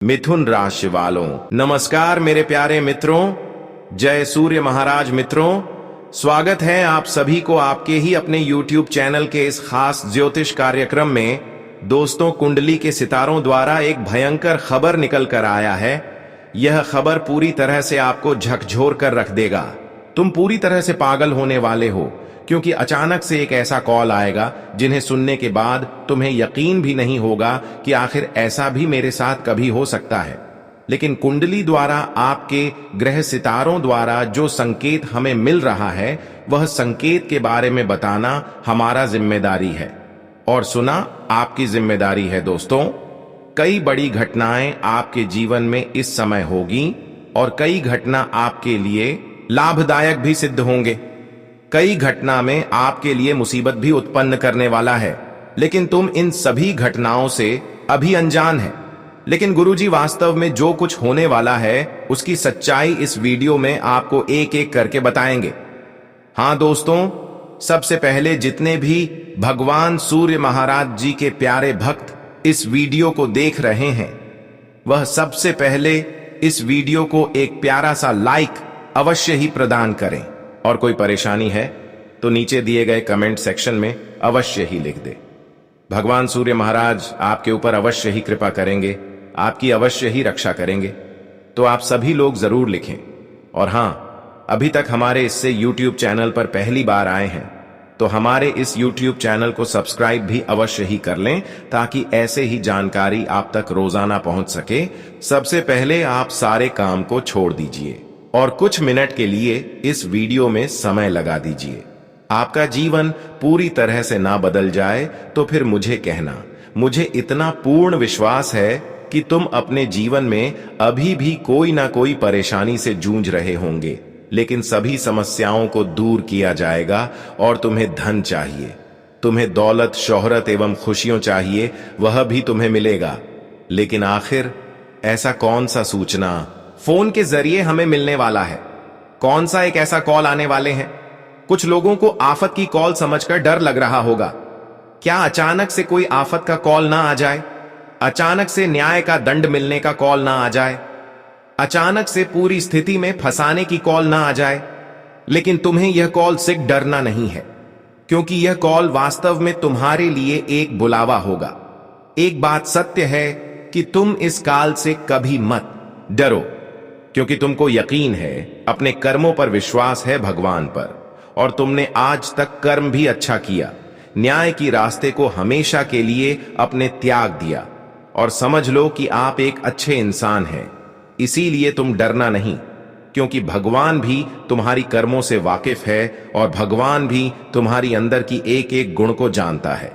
मिथुन राशि वालों, नमस्कार मेरे प्यारे मित्रों। जय सूर्य महाराज मित्रों, स्वागत है आप सभी को आपके ही अपने YouTube चैनल के इस खास ज्योतिष कार्यक्रम में। दोस्तों, कुंडली के सितारों द्वारा एक भयंकर खबर निकल कर आया है। यह खबर पूरी तरह से आपको झकझोर कर रख देगा। तुम पूरी तरह से पागल होने वाले हो, क्योंकि अचानक से एक ऐसा कॉल आएगा जिन्हें सुनने के बाद तुम्हें यकीन भी नहीं होगा कि आखिर ऐसा भी मेरे साथ कभी हो सकता है। लेकिन कुंडली द्वारा, आपके ग्रह सितारों द्वारा जो संकेत हमें मिल रहा है, वह संकेत के बारे में बताना हमारा जिम्मेदारी है। और सुना, आपकी जिम्मेदारी है दोस्तों। कई बड़ी घटनाएं आपके जीवन में इस समय होगी और कई घटना आपके लिए लाभदायक भी सिद्ध होंगे। कई घटना में आपके लिए मुसीबत भी उत्पन्न करने वाला है, लेकिन तुम इन सभी घटनाओं से अभी अनजान है। लेकिन गुरुजी वास्तव में जो कुछ होने वाला है, उसकी सच्चाई इस वीडियो में आपको एक एक करके बताएंगे। हां दोस्तों, सबसे पहले जितने भी भगवान सूर्य महाराज जी के प्यारे भक्त इस वीडियो को देख रहे हैं, वह सबसे पहले इस वीडियो को एक प्यारा सा लाइक अवश्य ही प्रदान करें। और कोई परेशानी है तो नीचे दिए गए कमेंट सेक्शन में अवश्य ही लिख दे। भगवान सूर्य महाराज आपके ऊपर अवश्य ही कृपा करेंगे, आपकी अवश्य ही रक्षा करेंगे। तो आप सभी लोग जरूर लिखें। और हां, अभी तक हमारे इससे YouTube चैनल पर पहली बार आए हैं तो हमारे इस YouTube चैनल को सब्सक्राइब भी अवश्य ही कर लें, ताकि ऐसे ही जानकारी आप तक रोजाना पहुंच सके। सबसे पहले आप सारे काम को छोड़ दीजिए और कुछ मिनट के लिए इस वीडियो में समय लगा दीजिए। आपका जीवन पूरी तरह से ना बदल जाए तो फिर मुझे कहना। मुझे इतना पूर्ण विश्वास है कि तुम अपने जीवन में अभी भी कोई ना कोई परेशानी से जूझ रहे होंगे, लेकिन सभी समस्याओं को दूर किया जाएगा। और तुम्हें धन चाहिए, तुम्हें दौलत, शोहरत एवं खुशियों चाहिए, वह भी तुम्हें मिलेगा। लेकिन आखिर ऐसा कौन सा सूचना फोन के जरिए हमें मिलने वाला है? कौन सा एक ऐसा कॉल आने वाले हैं? कुछ लोगों को आफत की कॉल समझकर डर लग रहा होगा। क्या अचानक से कोई आफत का कॉल ना आ जाए? अचानक से न्याय का दंड मिलने का कॉल ना आ जाए? अचानक से पूरी स्थिति में फंसाने की कॉल ना आ जाए? लेकिन तुम्हें यह कॉल से डरना नहीं है, क्योंकि यह कॉल वास्तव में तुम्हारे लिए एक बुलावा होगा। एक बात सत्य है कि तुम इस काल से कभी मत डरो, क्योंकि तुमको यकीन है, अपने कर्मों पर विश्वास है भगवान पर, और तुमने आज तक कर्म भी अच्छा किया। न्याय की रास्ते को हमेशा के लिए अपने त्याग दिया, और समझ लो कि आप एक अच्छे इंसान हैं। इसीलिए तुम डरना नहीं, क्योंकि भगवान भी तुम्हारी कर्मों से वाकिफ है और भगवान भी तुम्हारी अंदर की एक एक गुण को जानता है।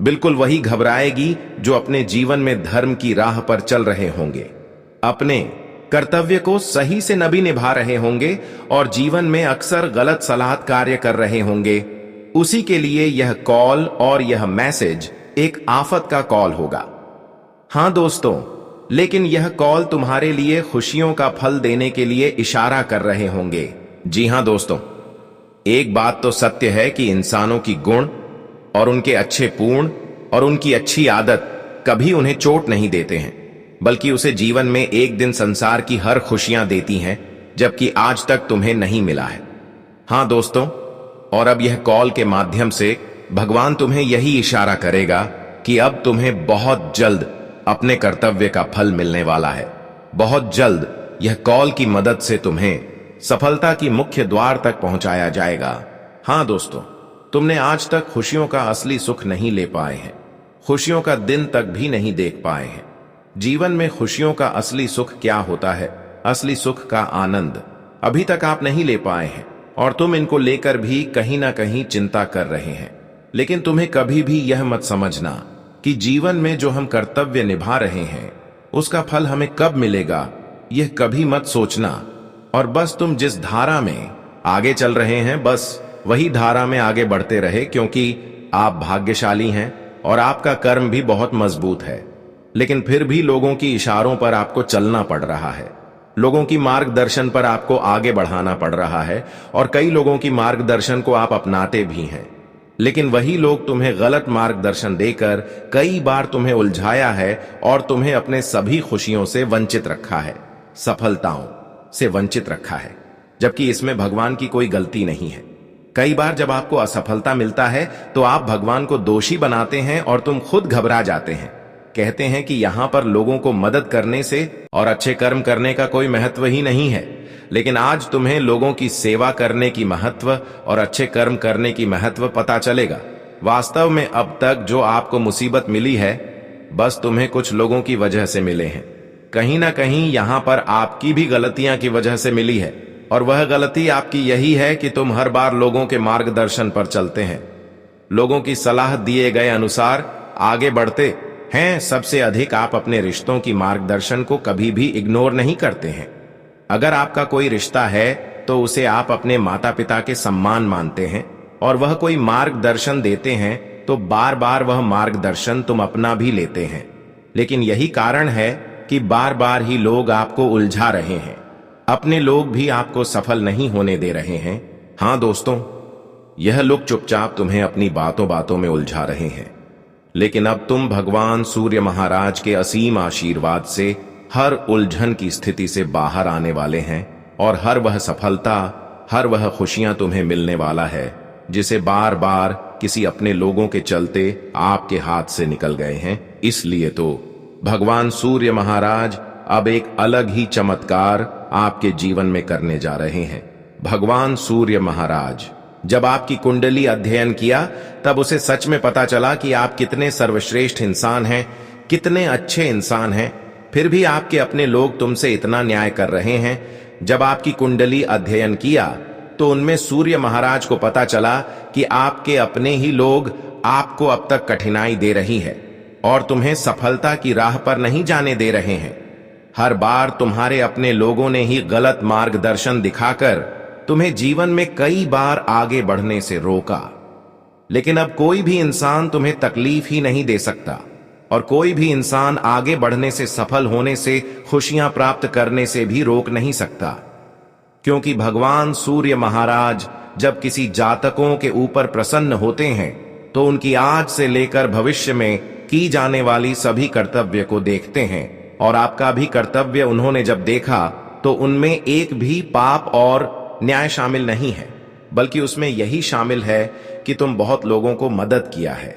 बिल्कुल वही घबराएगी जो अपने जीवन में धर्म की राह पर चल रहे होंगे, अपने कर्तव्य को सही से न भी निभा रहे होंगे और जीवन में अक्सर गलत सलाह कार्य कर रहे होंगे। उसी के लिए यह कॉल और यह मैसेज एक आफत का कॉल होगा। हां दोस्तों, लेकिन यह कॉल तुम्हारे लिए खुशियों का फल देने के लिए इशारा कर रहे होंगे। जी हां दोस्तों, एक बात तो सत्य है कि इंसानों की गुण और उनके अच्छे पूर्ण और उनकी अच्छी आदत कभी उन्हें चोट नहीं देते हैं, बल्कि उसे जीवन में एक दिन संसार की हर खुशियां देती हैं, जबकि आज तक तुम्हें नहीं मिला है। हां दोस्तों, और अब यह कॉल के माध्यम से भगवान तुम्हें यही इशारा करेगा कि अब तुम्हें बहुत जल्द अपने कर्तव्य का फल मिलने वाला है। बहुत जल्द यह कॉल की मदद से तुम्हें सफलता की मुख्य द्वार तक पहुंचाया जाएगा। हां दोस्तों, तुमने आज तक खुशियों का असली सुख नहीं ले पाए हैं, खुशियों का दिन तक भी नहीं देख पाए हैं। जीवन में खुशियों का असली सुख क्या होता है, असली सुख का आनंद अभी तक आप नहीं ले पाए हैं, और तुम इनको लेकर भी कहीं ना कहीं चिंता कर रहे हैं। लेकिन तुम्हें कभी भी यह मत समझना कि जीवन में जो हम कर्तव्य निभा रहे हैं, उसका फल हमें कब मिलेगा, यह कभी मत सोचना। और बस तुम जिस धारा में आगे चल रहे हैं, बस वही धारा में आगे बढ़ते रहे, क्योंकि आप भाग्यशाली हैं और आपका कर्म भी बहुत मजबूत है। लेकिन फिर भी लोगों की इशारों पर आपको चलना पड़ रहा है, लोगों की मार्गदर्शन पर आपको आगे बढ़ाना पड़ रहा है, और कई लोगों की मार्गदर्शन को आप अपनाते भी हैं। लेकिन वही लोग तुम्हें गलत मार्गदर्शन देकर कई बार तुम्हें उलझाया है और तुम्हें अपने सभी खुशियों से वंचित रखा है, सफलताओं से वंचित रखा है, जबकि इसमें भगवान की कोई गलती नहीं है। कई बार जब आपको असफलता मिलता है तो आप भगवान को दोषी बनाते हैं और तुम खुद घबरा जाते हैं। कहते हैं कि यहां पर लोगों को मदद करने से और अच्छे कर्म करने का कोई महत्व ही नहीं है। लेकिन आज तुम्हें लोगों की सेवा करने की महत्व और अच्छे कर्म करने की महत्व पता चलेगा। वास्तव में अब तक जो आपको मुसीबत मिली है, बस तुम्हें कुछ लोगों की वजह से मिले हैं। कहीं ना कहीं यहां पर आपकी भी गलतियां की वजह से मिली है, और वह गलती आपकी यही है कि तुम हर बार लोगों के मार्गदर्शन पर चलते हैं, लोगों की सलाह दिए गए अनुसार आगे बढ़ते हैं। सबसे अधिक आप अपने रिश्तों की मार्गदर्शन को कभी भी इग्नोर नहीं करते हैं। अगर आपका कोई रिश्ता है तो उसे आप अपने माता पिता के सम्मान मानते हैं, और वह कोई मार्गदर्शन देते हैं तो बार बार वह मार्गदर्शन तुम अपना भी लेते हैं। लेकिन यही कारण है कि बार बार ही लोग आपको उलझा रहे हैं, अपने लोग भी आपको सफल नहीं होने दे रहे हैं। हां दोस्तों, यह लोग चुपचाप तुम्हें अपनी बातों बातों में उलझा रहे हैं, लेकिन अब तुम भगवान सूर्य महाराज के असीम आशीर्वाद से हर उलझन की स्थिति से बाहर आने वाले हैं, और हर वह सफलता, हर वह खुशियां तुम्हें मिलने वाला है जिसे बार बार किसी अपने लोगों के चलते आपके हाथ से निकल गए हैं। इसलिए तो भगवान सूर्य महाराज अब एक अलग ही चमत्कार आपके जीवन में करने जा रहे हैं। भगवान सूर्य महाराज जब आपकी कुंडली अध्ययन किया तब उसे सच में पता चला कि आप कितने सर्वश्रेष्ठ इंसान हैं, कितने अच्छे इंसान हैं। फिर भी आपके अपने लोग तुमसे इतना न्याय कर रहे हैं। जब आपकी कुंडली अध्ययन किया तो उनमें सूर्य महाराज को पता चला कि आपके अपने ही लोग आपको अब तक कठिनाई दे रही है और तुम्हें सफलता की राह पर नहीं जाने दे रहे हैं। हर बार तुम्हारे अपने लोगों ने ही गलत मार्गदर्शन दिखाकर तुम्हें जीवन में कई बार आगे बढ़ने से रोका। लेकिन अब कोई भी इंसान तुम्हें तकलीफ ही नहीं दे सकता, और कोई भी इंसान आगे बढ़ने से, सफल होने से, खुशियां प्राप्त करने से भी रोक नहीं सकता। क्योंकि भगवान सूर्य महाराज जब किसी जातकों के ऊपर प्रसन्न होते हैं तो उनकी आज से लेकर भविष्य में की जाने वाली सभी कर्तव्य को देखते हैं, और आपका भी कर्तव्य उन्होंने जब देखा तो उनमें एक भी पाप और न्याय शामिल नहीं है, बल्कि उसमें यही शामिल है कि तुम बहुत लोगों को मदद किया है,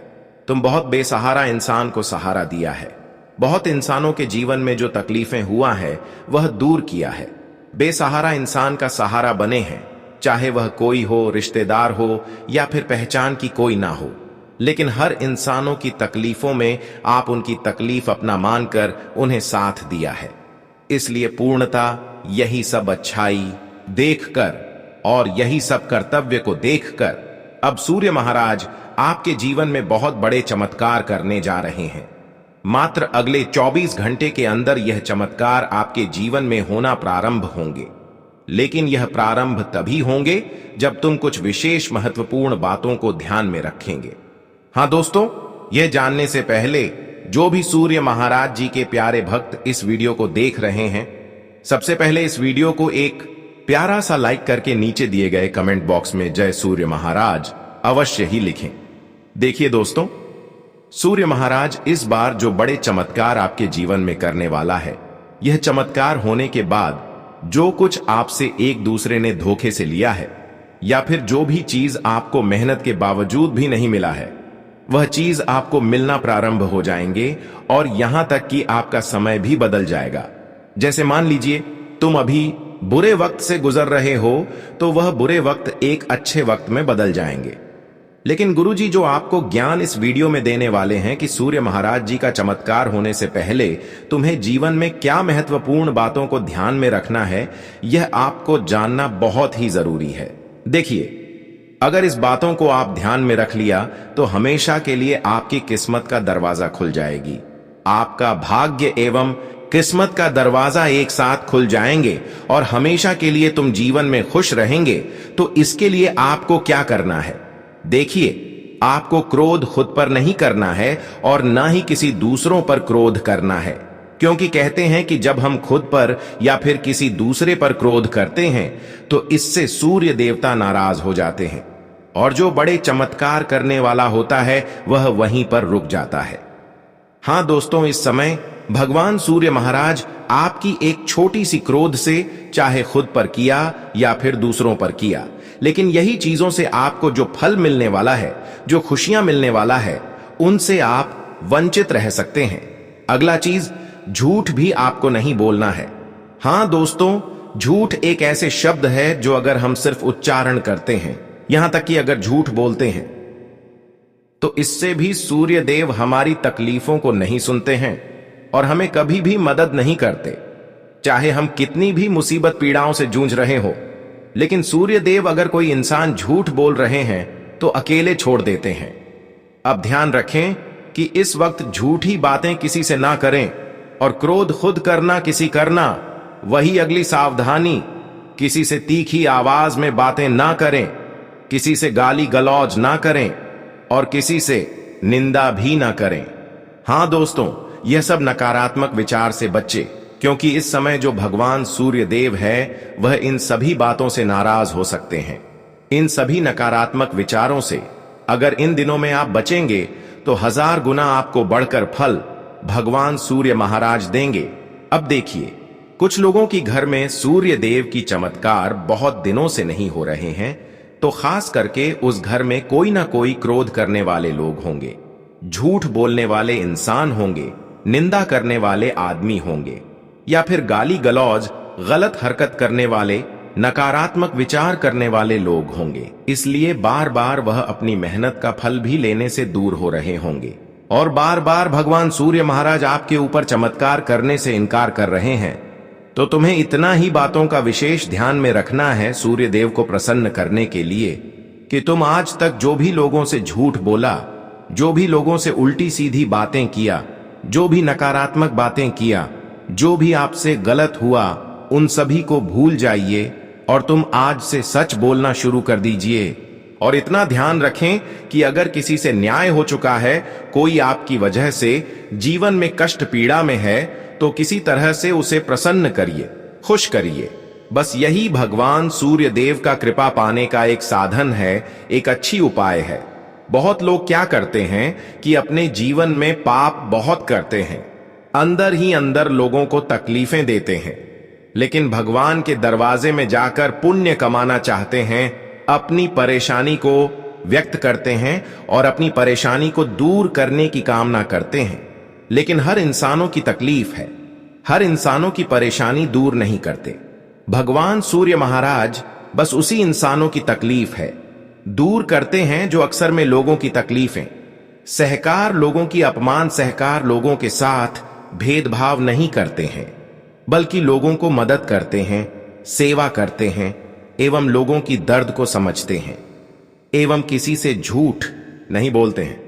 तुम बहुत बेसहारा इंसान को सहारा दिया है, बहुत इंसानों के जीवन में जो तकलीफें हुआ है वह दूर किया है, बेसहारा इंसान का सहारा बने हैं, चाहे वह कोई हो, रिश्तेदार हो या फिर पहचान की कोई ना हो। लेकिन हर इंसानों की तकलीफों में आप उनकी तकलीफ अपना मानकर उन्हें साथ दिया है। इसलिए पूर्णता यही सब अच्छाई देखकर और यही सब कर्तव्य को देखकर अब सूर्य महाराज आपके जीवन में बहुत बड़े चमत्कार करने जा रहे हैं। मात्र अगले 24 घंटे के अंदर यह चमत्कार आपके जीवन में होना प्रारंभ होंगे। लेकिन यह प्रारंभ तभी होंगे जब तुम कुछ विशेष महत्वपूर्ण बातों को ध्यान में रखेंगे। हां दोस्तों, यह जानने से पहले जो भी सूर्य महाराज जी के प्यारे भक्त इस वीडियो को देख रहे हैं, सबसे पहले इस वीडियो को एक प्यारा सा लाइक करके नीचे दिए गए कमेंट बॉक्स में जय सूर्य महाराज अवश्य ही लिखें। देखिए दोस्तों, सूर्य महाराज इस बार जो बड़े चमत्कार आपके जीवन में करने वाला है, यह चमत्कार होने के बाद जो कुछ आपसे एक दूसरे ने धोखे से लिया है, या फिर जो भी चीज आपको मेहनत के बावजूद भी नहीं मिला है, वह चीज आपको मिलना प्रारंभ हो जाएंगे, और यहां तक कि आपका समय भी बदल जाएगा। जैसे मान लीजिए तुम अभी बुरे वक्त से गुजर रहे हो तो वह बुरे वक्त एक अच्छे वक्त में बदल जाएंगे। लेकिन गुरुजी जो आपको ज्ञान इस वीडियो में देने वाले हैं कि सूर्य महाराज जी का चमत्कार होने से पहले तुम्हें जीवन में क्या महत्वपूर्ण बातों को ध्यान में रखना है, यह आपको जानना बहुत ही जरूरी है। देखिए, अगर इस बातों को आप ध्यान में रख लिया तो हमेशा के लिए आपकी किस्मत का दरवाजा खुल जाएगी। आपका भाग्य एवं किस्मत का दरवाजा एक साथ खुल जाएंगे और हमेशा के लिए तुम जीवन में खुश रहेंगे। तो इसके लिए आपको क्या करना है? देखिए, आपको क्रोध खुद पर नहीं करना है और ना ही किसी दूसरों पर क्रोध करना है, क्योंकि कहते हैं कि जब हम खुद पर या फिर किसी दूसरे पर क्रोध करते हैं तो इससे सूर्य देवता नाराज हो जाते हैं और जो बड़े चमत्कार करने वाला होता है वह वहीं पर रुक जाता है। हां दोस्तों, इस समय भगवान सूर्य महाराज आपकी एक छोटी सी क्रोध से, चाहे खुद पर किया या फिर दूसरों पर किया, लेकिन यही चीजों से आपको जो फल मिलने वाला है, जो खुशियां मिलने वाला है, उनसे आप वंचित रह सकते हैं। अगला चीज, झूठ भी आपको नहीं बोलना है। हां दोस्तों, झूठ एक ऐसे शब्द है जो अगर हम सिर्फ उच्चारण करते हैं, यहां तक कि अगर झूठ बोलते हैं, तो इससे भी सूर्य देव हमारी तकलीफों को नहीं सुनते हैं और हमें कभी भी मदद नहीं करते। चाहे हम कितनी भी मुसीबत पीड़ाओं से जूझ रहे हो, लेकिन सूर्य देव अगर कोई इंसान झूठ बोल रहे हैं तो अकेले छोड़ देते हैं। अब ध्यान रखें कि इस वक्त झूठी बातें किसी से ना करें, और क्रोध खुद करना किसी करना, वही अगली सावधानी। किसी से तीखी आवाज में बातें ना करें, किसी से गाली गलौज ना करें और किसी से निंदा भी ना करें। हां दोस्तों, यह सब नकारात्मक विचार से बचे, क्योंकि इस समय जो भगवान सूर्य देव है वह इन सभी बातों से नाराज हो सकते हैं। इन सभी नकारात्मक विचारों से अगर इन दिनों में आप बचेंगे तो 1000 गुना आपको बढ़कर फल भगवान सूर्य महाराज देंगे। अब देखिए, कुछ लोगों की घर में सूर्य देव की चमत्कार बहुत दिनों से नहीं हो रहे हैं, तो खास करके उस घर में कोई ना कोई क्रोध करने वाले लोग होंगे, झूठ बोलने वाले इंसान होंगे, निंदा करने वाले आदमी होंगे, या फिर गाली गलौज, गलत हरकत करने वाले, नकारात्मक विचार करने वाले लोग होंगे। इसलिए बार बार वह अपनी मेहनत का फल भी लेने से दूर हो रहे होंगे और बार बार भगवान सूर्य महाराज आपके ऊपर चमत्कार करने से इनकार कर रहे हैं। तो तुम्हें इतना ही बातों का विशेष ध्यान में रखना है सूर्य देव को प्रसन्न करने के लिए कि तुम आज तक जो भी लोगों से झूठ बोला, जो भी लोगों से उल्टी सीधी बातें किया, जो भी नकारात्मक बातें किया, जो भी आपसे गलत हुआ, उन सभी को भूल जाइए और तुम आज से सच बोलना शुरू कर दीजिए। और इतना ध्यान रखें कि अगर किसी से न्याय हो चुका है, कोई आपकी वजह से जीवन में कष्ट पीड़ा में है, तो किसी तरह से उसे प्रसन्न करिए, खुश करिए। बस यही भगवान सूर्य देव का कृपा पाने का एक साधन है, एक अच्छी उपाय है। बहुत लोग क्या करते हैं कि अपने जीवन में पाप बहुत करते हैं, अंदर ही अंदर लोगों को तकलीफें देते हैं, लेकिन भगवान के दरवाजे में जाकर पुण्य कमाना चाहते हैं, अपनी परेशानी को व्यक्त करते हैं और अपनी परेशानी को दूर करने की कामना करते हैं। लेकिन हर इंसानों की तकलीफ है, हर इंसानों की परेशानी दूर नहीं करते। भगवान सूर्य महाराज बस उसी इंसानों की तकलीफ है दूर करते हैं जो अक्सर में लोगों की तकलीफें, सहकार लोगों की अपमान सहकार लोगों के साथ भेदभाव नहीं करते हैं, बल्कि लोगों को मदद करते हैं, सेवा करते हैं एवं लोगों की दर्द को समझते हैं एवं किसी से झूठ नहीं बोलते हैं।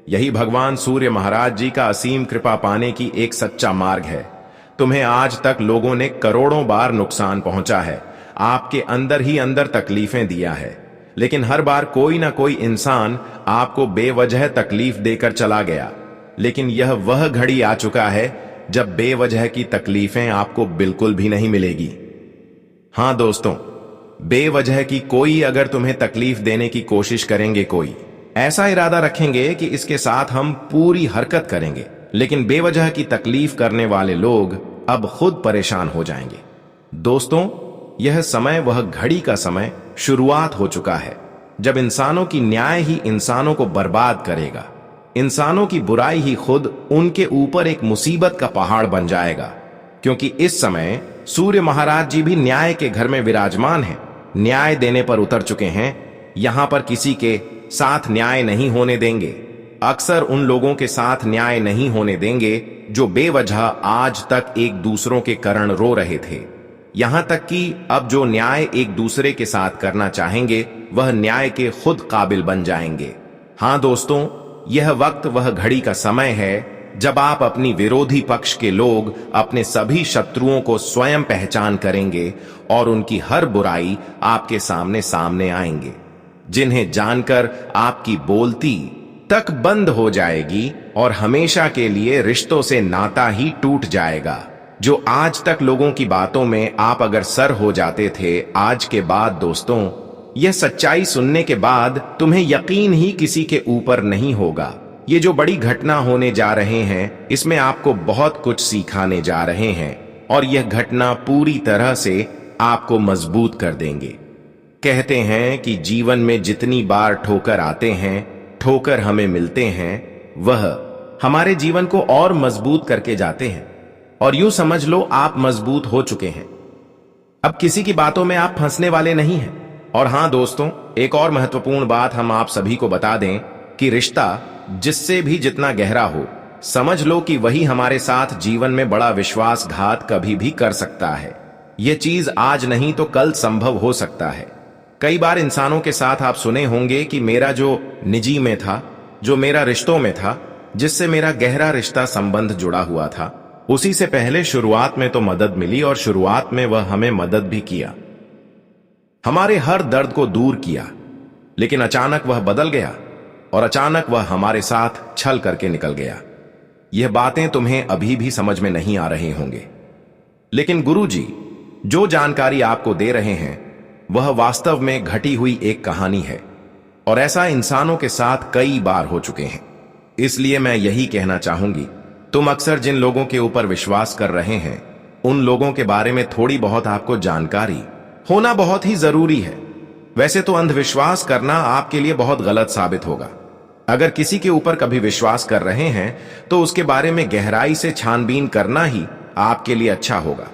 यही भगवान सूर्य महाराज जी का असीम कृपा पाने की एक सच्चा मार्ग है। तुम्हें आज तक लोगों ने करोड़ों बार नुकसान पहुंचा है, आपके अंदर ही अंदर तकलीफें दिया है, लेकिन हर बार कोई ना कोई इंसान आपको बेवजह तकलीफ देकर चला गया। लेकिन यह वह घड़ी आ चुका है जब बेवजह की तकलीफें आपको बिल्कुल भी नहीं मिलेगी। हां दोस्तों, बेवजह की कोई अगर तुम्हें तकलीफ देने की कोशिश करेंगे, कोई ऐसा इरादा रखेंगे कि इसके साथ हम पूरी हरकत करेंगे, लेकिन बेवजह की तकलीफ करने वाले लोग अब खुद परेशान हो जाएंगे। दोस्तों, यह समय वह घड़ी का समय शुरुआत हो चुका है जब इंसानों की न्याय ही इंसानों को बर्बाद करेगा। इंसानों की बुराई ही खुद उनके ऊपर एक मुसीबत का पहाड़ बन जाएगा, क्योंकि इस समय सूर्य महाराज जी भी न्याय के घर में विराजमान हैं, न्याय देने पर उतर चुके हैं। यहां पर किसी के साथ न्याय नहीं होने देंगे, अक्सर उन लोगों के साथ न्याय नहीं होने देंगे जो बेवजह आज तक एक दूसरों के कारण रो रहे थे। यहां तक कि अब जो न्याय एक दूसरे के साथ करना चाहेंगे वह न्याय के खुद काबिल बन जाएंगे। हां दोस्तों, यह वक्त वह घड़ी का समय है जब आप अपनी विरोधी पक्ष के लोग अपने सभी शत्रुओं को स्वयं पहचान करेंगे और उनकी हर बुराई आपके सामने सामने आएंगे, जिन्हें जानकर आपकी बोलती तक बंद हो जाएगी और हमेशा के लिए रिश्तों से नाता ही टूट जाएगा। जो आज तक लोगों की बातों में आप अगर सर हो जाते थे, आज के बाद दोस्तों यह सच्चाई सुनने के बाद तुम्हें यकीन ही किसी के ऊपर नहीं होगा। ये जो बड़ी घटना होने जा रहे हैं, इसमें आपको बहुत कुछ सिखाने जा रहे हैं और यह घटना पूरी तरह से आपको मजबूत कर देंगे। कहते हैं कि जीवन में जितनी बार ठोकर आते हैं, ठोकर हमें मिलते हैं, वह हमारे जीवन को और मजबूत करके जाते हैं। और यूं समझ लो आप मजबूत हो चुके हैं। अब किसी की बातों में आप फंसने वाले नहीं हैं। और हां दोस्तों, एक और महत्वपूर्ण बात हम आप सभी को बता दें कि रिश्ता जिससे भी जितना गहरा हो, समझ लो कि वही हमारे साथ जीवन में बड़ा विश्वासघात कभी भी कर सकता है। यह चीज आज नहीं तो कल संभव हो सकता है। कई बार इंसानों के साथ आप सुने होंगे कि मेरा जो निजी में था, जो मेरा रिश्तों में था, जिससे मेरा गहरा रिश्ता संबंध जुड़ा हुआ था, उसी से पहले शुरुआत में तो मदद मिली और शुरुआत में वह हमें मदद भी किया, हमारे हर दर्द को दूर किया। लेकिन अचानक वह बदल गया और अचानक वह हमारे साथ छल करके निकल गया। यह बातें तुम्हें अभी भी समझ में नहीं आ रहे होंगे, लेकिन गुरुजी जो जानकारी आपको दे रहे हैं वह वास्तव में घटी हुई एक कहानी है और ऐसा इंसानों के साथ कई बार हो चुके हैं। इसलिए मैं यही कहना चाहूंगी, तुम अक्सर जिन लोगों के ऊपर विश्वास कर रहे हैं, उन लोगों के बारे में थोड़ी बहुत आपको जानकारी होना बहुत ही जरूरी है। वैसे तो अंधविश्वास करना आपके लिए बहुत गलत साबित होगा। अगर किसी के ऊपर कभी विश्वास कर रहे हैं तो उसके बारे में गहराई से छानबीन करना ही आपके लिए अच्छा होगा।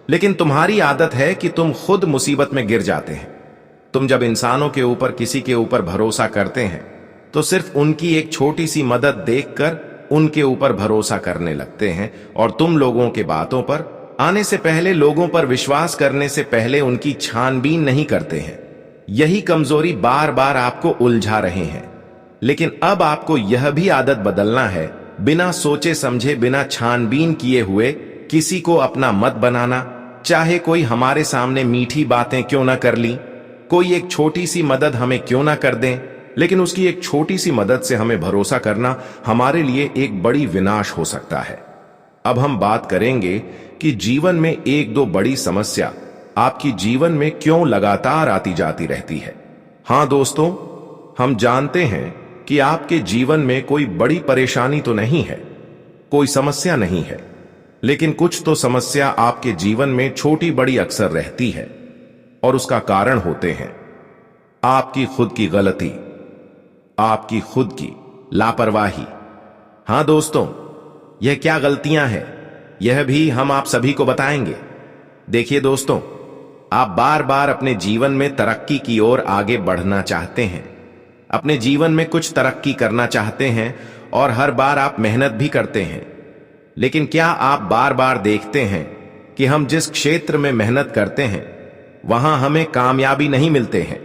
लेकिन तुम्हारी आदत है कि तुम खुद मुसीबत में गिर जाते हैं। तुम जब इंसानों के ऊपर किसी के ऊपर भरोसा करते हैं तो सिर्फ उनकी एक छोटी सी मदद देखकर उनके ऊपर भरोसा करने लगते हैं और तुम लोगों के बातों पर आने से पहले, लोगों पर विश्वास करने से पहले उनकी छानबीन नहीं करते हैं। यही कमजोरी बार बार आपको उलझा रहे हैं। लेकिन अब आपको यह भी आदत बदलना है, बिना सोचे समझे, बिना छानबीन किए हुए किसी को अपना मत बनाना। चाहे कोई हमारे सामने मीठी बातें क्यों ना कर ली, कोई एक छोटी सी मदद हमें क्यों ना कर दें, लेकिन उसकी एक छोटी सी मदद से हमें भरोसा करना हमारे लिए एक बड़ी विनाश हो सकता है। अब हम बात करेंगे कि जीवन में एक दो बड़ी समस्या आपकी जीवन में क्यों लगातार आती जाती रहती है। हां दोस्तों, हम जानते हैं कि आपके जीवन में कोई बड़ी परेशानी तो नहीं है, कोई समस्या नहीं है, लेकिन कुछ तो समस्या आपके जीवन में छोटी बड़ी अक्सर रहती है और उसका कारण होते हैं आपकी खुद की गलती, आपकी खुद की लापरवाही। हां दोस्तों, यह क्या गलतियां हैं, यह भी हम आप सभी को बताएंगे। देखिए दोस्तों, आप बार बार अपने जीवन में तरक्की की ओर आगे बढ़ना चाहते हैं, अपने जीवन में कुछ तरक्की करना चाहते हैं और हर बार आप मेहनत भी करते हैं। लेकिन क्या आप बार बार देखते हैं कि हम जिस क्षेत्र में मेहनत करते हैं वहां हमें कामयाबी नहीं मिलते हैं।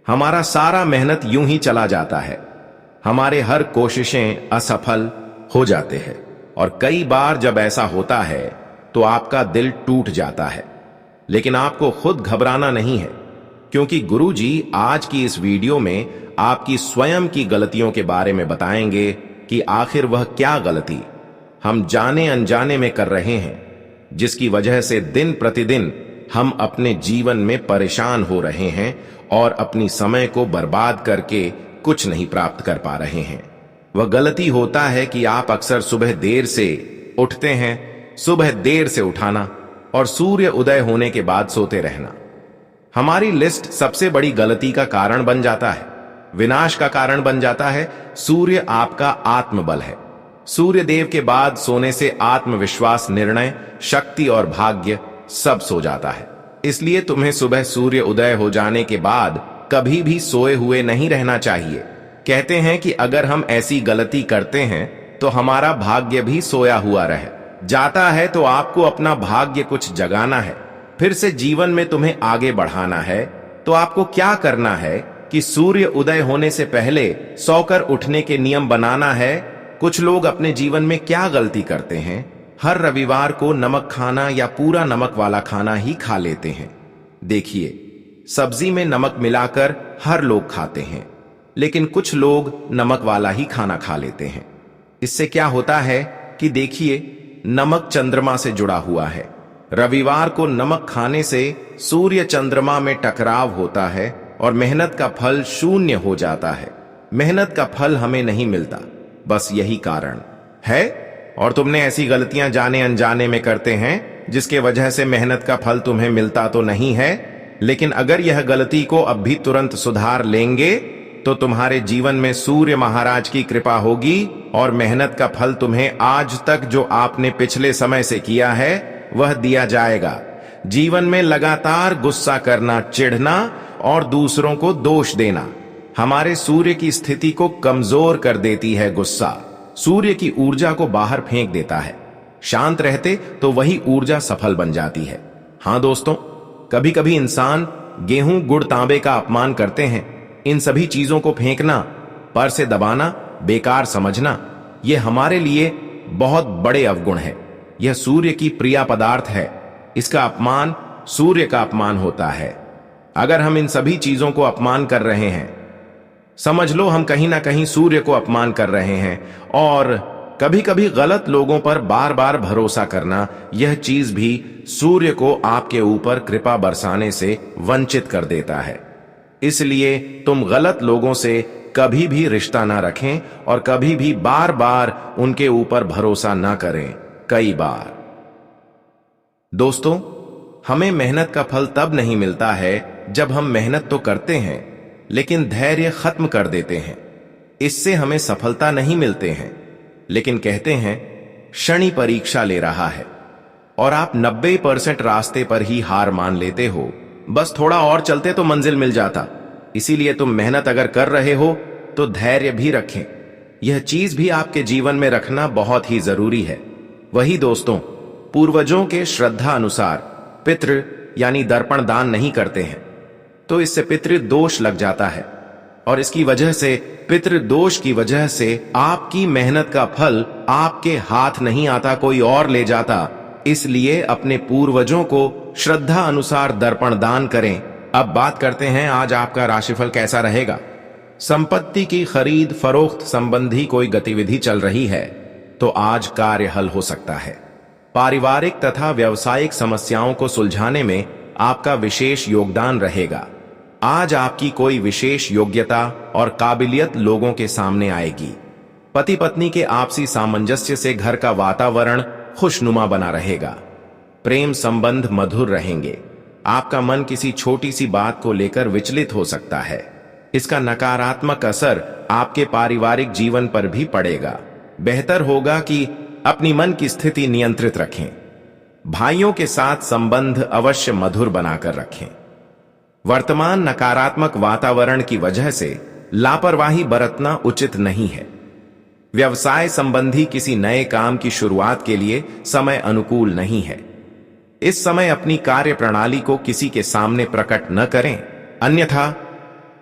हमारा सारा मेहनत यूं ही चला जाता है, हमारे हर कोशिशें असफल हो जाते हैं और कई बार जब ऐसा होता है तो आपका दिल टूट जाता है। लेकिन आपको खुद घबराना नहीं है, क्योंकि गुरुजी आज की इस वीडियो में आपकी स्वयं की गलतियों के बारे में बताएंगे कि आखिर वह क्या गलती हम जाने अनजाने में कर रहे हैं, जिसकी वजह से दिन प्रतिदिन हम अपने जीवन में परेशान हो रहे हैं और अपनी समय को बर्बाद करके कुछ नहीं प्राप्त कर पा रहे हैं। वह गलती होता है कि आप अक्सर सुबह देर से उठते हैं, सुबह देर से उठाना और सूर्य उदय होने के बाद सोते रहना हमारी लिस्ट सबसे बड़ी गलती का कारण बन जाता है, विनाश का कारण बन जाता है। सूर्य आपका आत्मबल है। सूर्य देव के बाद सोने से आत्मविश्वास, निर्णय शक्ति और भाग्य सब सो जाता है। इसलिए तुम्हें सुबह सूर्य उदय हो जाने के बाद कभी भी सोए हुए नहीं रहना चाहिए। कहते हैं कि अगर हम ऐसी गलती करते हैं तो हमारा भाग्य भी सोया हुआ रह जाता है। तो आपको अपना भाग्य कुछ जगाना है, फिर से जीवन में तुम्हें आगे बढ़ाना है। तो आपको क्या करना है कि सूर्य उदय होने से पहले सोकर उठने के नियम बनाना है। कुछ लोग अपने जीवन में क्या गलती करते हैं, हर रविवार को नमक खाना या पूरा नमक वाला खाना ही खा लेते हैं। देखिए, सब्जी में नमक मिलाकर हर लोग खाते हैं, लेकिन कुछ लोग नमक वाला ही खाना खा लेते हैं। इससे क्या होता है कि देखिए, नमक चंद्रमा से जुड़ा हुआ है। रविवार को नमक खाने से सूर्य चंद्रमा में टकराव होता है और मेहनत का फल शून्य हो जाता है। मेहनत का फल हमें नहीं मिलता, बस यही कारण है। और तुमने ऐसी गलतियां जाने अनजाने में करते हैं जिसके वजह से मेहनत का फल तुम्हें मिलता तो नहीं है, लेकिन अगर यह गलती को अब भी तुरंत सुधार लेंगे तो तुम्हारे जीवन में सूर्य महाराज की कृपा होगी और मेहनत का फल तुम्हें आज तक जो आपने पिछले समय से किया है वह दिया जाएगा। जीवन में लगातार गुस्सा करना, चिढ़ना और दूसरों को दोष देना हमारे सूर्य की स्थिति को कमजोर कर देती है। गुस्सा सूर्य की ऊर्जा को बाहर फेंक देता है। शांत रहते तो वही ऊर्जा सफल बन जाती है। हां दोस्तों, कभी कभी इंसान गेहूं गुड़ तांबे का अपमान करते हैं। इन सभी चीजों को फेंकना, पर से दबाना, बेकार समझना, यह हमारे लिए बहुत बड़े अवगुण है। यह सूर्य की प्रिय पदार्थ है। इसका अपमान सूर्य का अपमान होता है। अगर हम इन सभी चीजों को अपमान कर रहे हैं, समझ लो हम कहीं ना कहीं सूर्य को अपमान कर रहे हैं। और कभी कभी गलत लोगों पर बार बार भरोसा करना, यह चीज भी सूर्य को आपके ऊपर कृपा बरसाने से वंचित कर देता है। इसलिए तुम गलत लोगों से कभी भी रिश्ता ना रखें और कभी भी बार बार उनके ऊपर भरोसा ना करें। कई बार दोस्तों, हमें मेहनत का फल तब नहीं मिलता है जब हम मेहनत तो करते हैं लेकिन धैर्य खत्म कर देते हैं। इससे हमें सफलता नहीं मिलते हैं, लेकिन कहते हैं शनि परीक्षा ले रहा है और आप 90% रास्ते पर ही हार मान लेते हो। बस थोड़ा और चलते तो मंजिल मिल जाता। इसीलिए तुम मेहनत अगर कर रहे हो तो धैर्य भी रखें। यह चीज भी आपके जीवन में रखना बहुत ही जरूरी है। वही दोस्तों, पूर्वजों के श्रद्धा अनुसार पितृ यानी दर्पण दान नहीं करते हैं तो इससे पितृ दोष लग जाता है और इसकी वजह से, पितृ दोष की वजह से आपकी मेहनत का फल आपके हाथ नहीं आता, कोई और ले जाता। इसलिए अपने पूर्वजों को श्रद्धा अनुसार दर्पण दान करें। अब बात करते हैं आज आपका राशिफल कैसा रहेगा। संपत्ति की खरीद फरोख्त संबंधी कोई गतिविधि चल रही है तो आज कार्य हल हो सकता है। पारिवारिक तथा व्यावसायिक समस्याओं को सुलझाने में आपका विशेष योगदान रहेगा। आज आपकी कोई विशेष योग्यता और काबिलियत लोगों के सामने आएगी। पति पत्नी के आपसी सामंजस्य से घर का वातावरण खुशनुमा बना रहेगा। प्रेम संबंध मधुर रहेंगे। आपका मन किसी छोटी सी बात को लेकर विचलित हो सकता है। इसका नकारात्मक असर आपके पारिवारिक जीवन पर भी पड़ेगा। बेहतर होगा कि अपनी मन की स्थिति नियंत्रित रखें। भाइयों के साथ संबंध अवश्य मधुर बनाकर रखें। वर्तमान नकारात्मक वातावरण की वजह से लापरवाही बरतना उचित नहीं है। व्यवसाय संबंधी किसी नए काम की शुरुआत के लिए समय अनुकूल नहीं है। इस समय अपनी कार्य प्रणाली को किसी के सामने प्रकट न करें, अन्यथा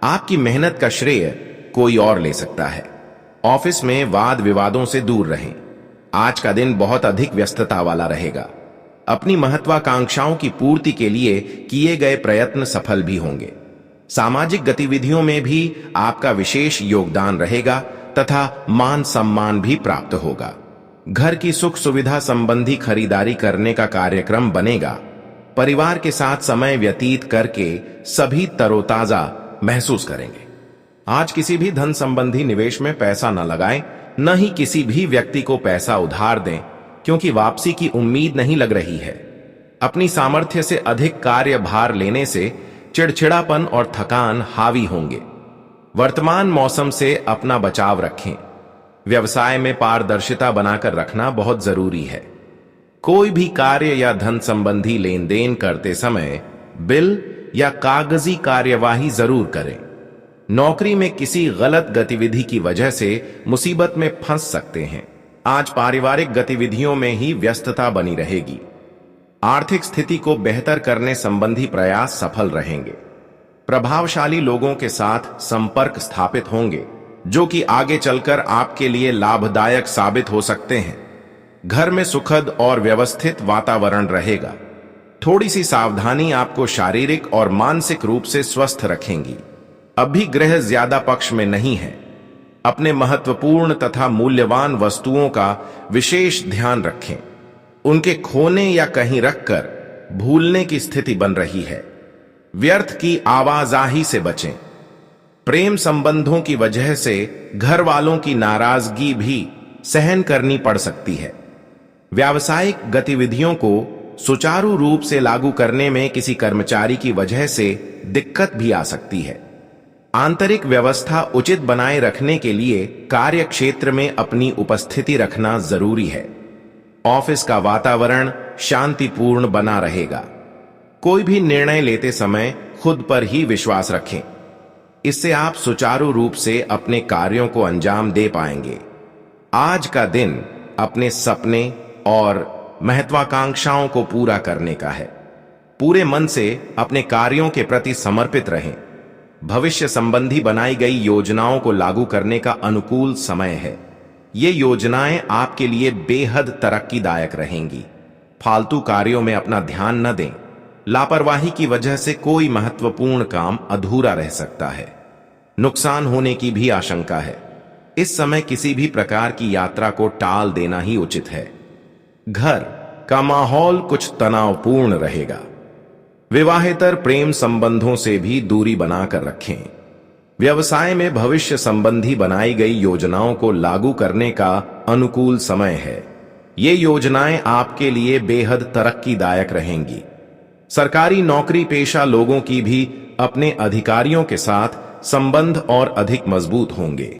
आपकी मेहनत का श्रेय कोई और ले सकता है। ऑफिस में वाद विवादों से दूर रहें। आज का दिन बहुत अधिक व्यस्तता वाला रहेगा। अपनी महत्वाकांक्षाओं की पूर्ति के लिए किए गए प्रयत्न सफल भी होंगे। सामाजिक गतिविधियों में भी आपका विशेष योगदान रहेगा तथा मान सम्मान भी प्राप्त होगा। घर की सुख सुविधा संबंधी खरीदारी करने का कार्यक्रम बनेगा। परिवार के साथ समय व्यतीत करके सभी तरोताजा महसूस करेंगे। आज किसी भी धन संबंधी निवेश में पैसा न लगाएं, न ही किसी भी व्यक्ति को पैसा उधार दें, क्योंकि वापसी की उम्मीद नहीं लग रही है। अपनी सामर्थ्य से अधिक कार्यभार लेने से चिड़चिड़ापन और थकान हावी होंगे। वर्तमान मौसम से अपना बचाव रखें। व्यवसाय में पारदर्शिता बनाकर रखना बहुत जरूरी है। कोई भी कार्य या धन संबंधी लेन देन करते समय बिल या कागजी कार्यवाही जरूर करें। नौकरी में किसी गलत गतिविधि की वजह से मुसीबत में फंस सकते हैं। आज पारिवारिक गतिविधियों में ही व्यस्तता बनी रहेगी। आर्थिक स्थिति को बेहतर करने संबंधी प्रयास सफल रहेंगे। प्रभावशाली लोगों के साथ संपर्क स्थापित होंगे, जो कि आगे चलकर आपके लिए लाभदायक साबित हो सकते हैं। घर में सुखद और व्यवस्थित वातावरण रहेगा। थोड़ी सी सावधानी आपको शारीरिक और मानसिक रूप से स्वस्थ रखेंगी। अभी ग्रह ज्यादा पक्ष में नहीं है। अपने महत्वपूर्ण तथा मूल्यवान वस्तुओं का विशेष ध्यान रखें। उनके खोने या कहीं रखकर भूलने की स्थिति बन रही है। व्यर्थ की आवाजाही से बचें। प्रेम संबंधों की वजह से घर वालों की नाराजगी भी सहन करनी पड़ सकती है। व्यावसायिक गतिविधियों को सुचारू रूप से लागू करने में किसी कर्मचारी की वजह से दिक्कत भी आ सकती है। आंतरिक व्यवस्था उचित बनाए रखने के लिए कार्य क्षेत्र में अपनी उपस्थिति रखना जरूरी है। ऑफिस का वातावरण शांतिपूर्ण बना रहेगा। कोई भी निर्णय लेते समय खुद पर ही विश्वास रखें। इससे आप सुचारू रूप से अपने कार्यों को अंजाम दे पाएंगे। आज का दिन अपने सपने और महत्वाकांक्षाओं को पूरा करने का है। पूरे मन से अपने कार्यों के प्रति समर्पित रहें। भविष्य संबंधी बनाई गई योजनाओं को लागू करने का अनुकूल समय है। ये योजनाएं आपके लिए बेहद तरक्कीदायक रहेंगी। फालतू कार्यों में अपना ध्यान न दें। लापरवाही की वजह से कोई महत्वपूर्ण काम अधूरा रह सकता है। नुकसान होने की भी आशंका है। इस समय किसी भी प्रकार की यात्रा को टाल देना ही उचित है। घर का माहौल कुछ तनावपूर्ण रहेगा। विवाहेतर प्रेम संबंधों से भी दूरी बनाकर रखें। व्यवसाय में भविष्य संबंधी बनाई गई योजनाओं को लागू करने का अनुकूल समय है। ये योजनाएं आपके लिए बेहद तरक्कीदायक रहेंगी। सरकारी नौकरी पेशा लोगों की भी अपने अधिकारियों के साथ संबंध और अधिक मजबूत होंगे।